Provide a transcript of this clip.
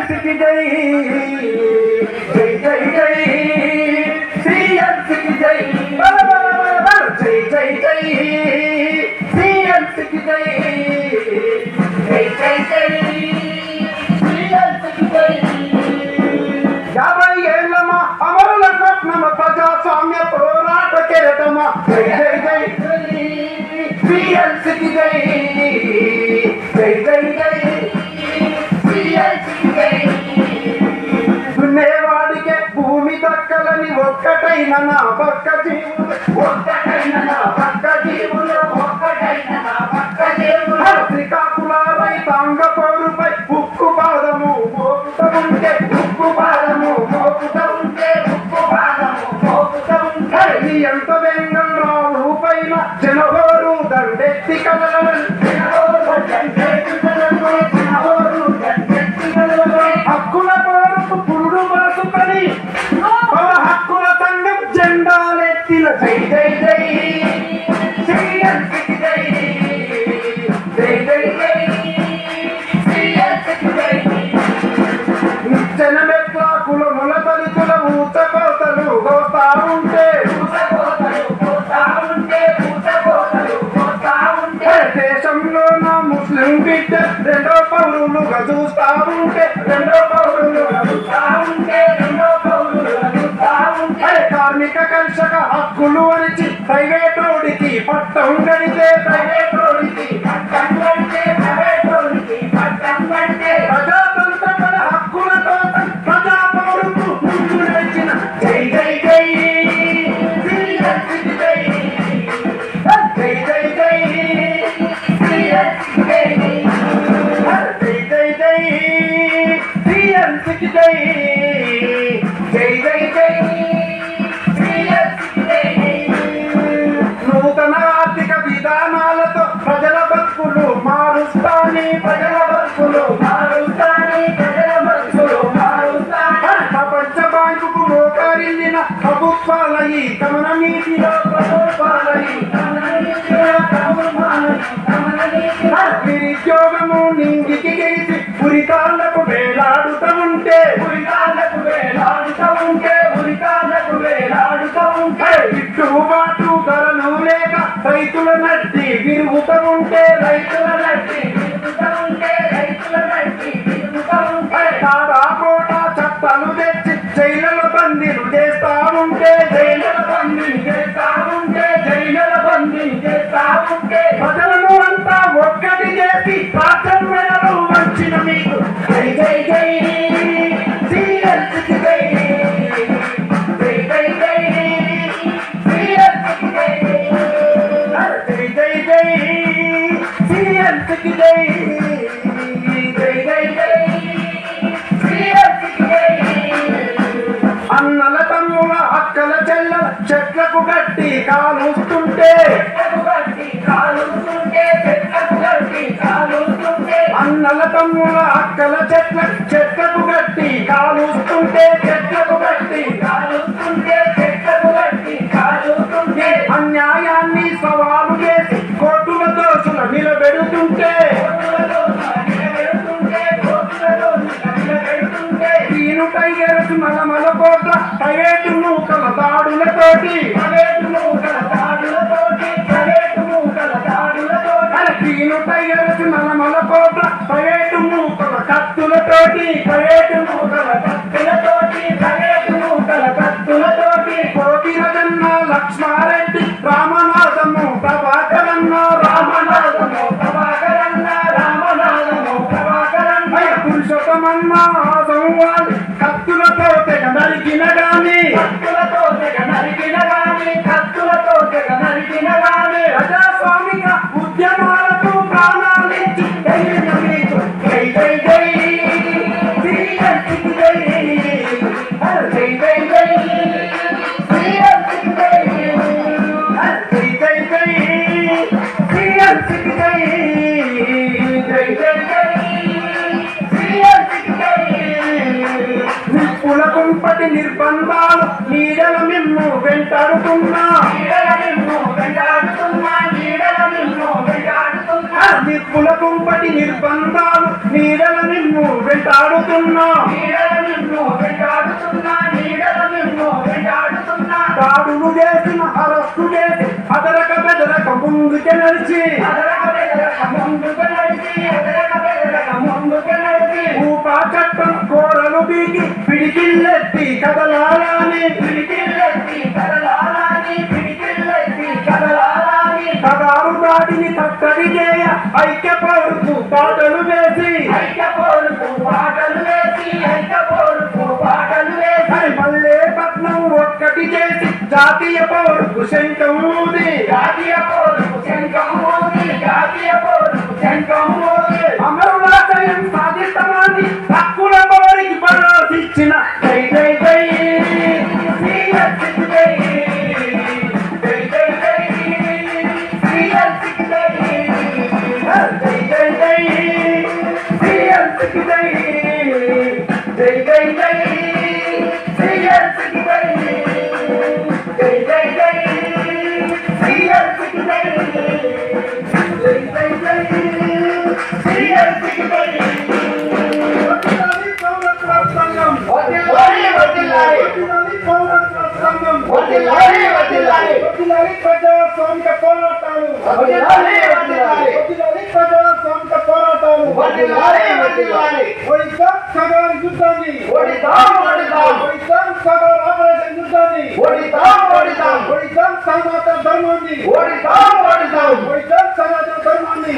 సిఎల్సికి జై జై జై జై సిఎల్సికి జై జై జై జై సిఎల్సికి జై జై జై జై సిఎల్సికి జై 50 ఏళ్ళమా అమరుల స్వప్నమ ప్రజాస్వామ్య పోరాట కెరటమా జై జై జై సిఎల్సికి జై జై జై జై సిఎల్సికి జై దున్నేవాడికే భూమి దక్కలని ఒక్కటైన నా పక్క జీవులు ఒక్కటైన నా పక్క జీవులు ఒక్కటైన నా పక్క జీవులు శ్రీకాకుళ రైతాంగ పౌరుపై ఉక్కు పాదము మోపుత ఉంటే ఉక్కు పాదము మోపుత ఉంటే ఉక్కు పాదము మోపుత ఉంటే ఎంత వెంగం రావు పైన జనహోరు దండెత్తి కదలను హక్కుల పోరుకు పురుడు బాసుకొని హక్కుల సంఘం జెండాలెత్తిన జై జై జై సిఎల్సికి జై జై జై జై సిఎల్సికి జై నిచ్చెన మెట్ల కులముల దళితుల ఊచకోతలు గోతా ఉంటే దేశంలో నా ముస్లిం బిడ్డ రెండో పౌరులుగా చూస్తా ఉంటే రెండో పౌరులుగా చూస్తా ఉంటే రెండో పౌరులుగా చూస్తా ఉంటే కార్మిక కర్షక హక్కులు అరిచి ప్రైవేటోడికి పట్టం కడితే ప్రైవేటోడికి పట్టం కడితే ప్రైవేటోడికి పట్టం కడితే ప్రజాతంత్ర పర హక్కులతో ప్రజా పౌరుకు ముందు నడిచిన జై జై జై సిఎల్సికి జై జై జై జై సిఎల్సికి జై జై జై జై సిఎల్సికి జై జై జై జై సిఎల్సికి జై నూతన ఆర్థిక విధానాలతో ప్రజల బతుకులు మారుస్తాని ప్రజల బతుకులు మారుస్తాని ప్రజల బతుకులు మారుస్తాని ప్రపంచ బ్యాంకుకు మోకరిల్లిన ప్రభుత్వాల ఈ గమన నీతిలో ప్రభుత్వాల ఈ గమన నీతిలో నిరుద్యోగము నింగికి గెలిచి ఉరికాళ్లకు వేలాడుతూ ఉంటే ఉరికాళ్లకు వేలాడుతూ ఉంటే ఉరికాళ్లకు వేలాడుతూ ఉంటే గిట్టుబాటు ధరలు లేక రైతుల నడ్డి విరుగుతూ ఉంటే రైతుల నడ్డి విరుగుతూ ఉంటే రైతుల నడ్డి విరుగుతూ ఉంటే తారాకోట చట్టాలు తెచ్చి జైళ్ళలో బందీలు చేస్తా ఉంటే జైళ్ళ బందీలు చేస్తా ఉంటే జైళ్ళ బందీలు చేస్తా ఉంటే ప్రజలను అంతా ఒక్కటి చేసి రాష్ట్రం మెడలు వంచిన మీకు జై జై జై సిఎల్సికి జై జై జై జై సిఎల్సికి జై జై జై జై సిఎల్సికి జై జై జై జై సిఎల్సికి జై అన్నల తమ్ముల అక్కల చెల్లెల చెట్లకు గట్టి కాలుస్తుంటే అన్నల తమ్ముల అక్కల చెట్లకు గట్టి కాలుస్తుంటే చెట్లకు గట్టి కాలుస్తుంటే చెట్లకు గట్టి కాలుస్తుంటే అన్యాయాన్ని సవాలు చేసి కోర్టుల దోషుల నిలబెడుతుంటే తీను టైగర్స్ మలమల కోట్ల ప్రైవేటు నూకల దాడులతోటి ప్రైవేటు నూకల దాడులతోటి ప్రైవేటు నూకల దాడులతోటి తీను టైగర్స్ మలమల కోట్ల ప్రైవేటు నూకల కత్తులతోటి ప్రైవేటు నూకల కత్తులతోటి ప్రైవేటు నూకల కత్తులతోటి కోటిరజన్న లక్ష్మారెడ్డి రామనాథము ప్రభాకరన్న రామనాథము ప్రభాకరన్న రామనాథము ప్రభాకరన్న పురుషోత్తమన్న సంవాది కత్తులతో తెగ నరికిన గాని కత్తులతో తెగ నరికిన గాని కత్తులతో తెగ నరికిన గాని ప్రజాస్వామిక ఉద్యమాలకు ప్రాణాలిచ్చి తెలియన మీకు జై జై జై సిఎల్సికి జై జై జై జై సిఎల్సికి జై జై జై జై సిఎల్సికి జై జై జై జై సిఎల్సికి జై నిప్పుల కుంపటి నిర్బంధాలు నీడల మిమ్ము వెంటాడుతున్నా నీడల మిమ్ము వెంటాడుతున్నా నీడల మిమ్ము వెంటాడుతున్నా నిప్పుల కుంపటి నిర్బంధాలు నీడల నిన్ను వెంటాడుతున్నా దాడులు చేసిన అరెస్టు చేసి అదరక బెదరక ముందుకే నడిచి ఊపా చట్టం కోరలు బీగి పిడికిల్లెత్తి కదలాలని కదారు దాటిని తక్కడి చేయ ఐక్య పౌరుకు పాటలు వేసి మల్లేపట్నం ఒక్కటి చేసి జాతీయ పౌరుకు శంఖం ఊది అమరులాశయం సాధిస్తామని హక్కుల పౌరికి భరోసిచ్చిన జై జై జై ధర్మాన్ని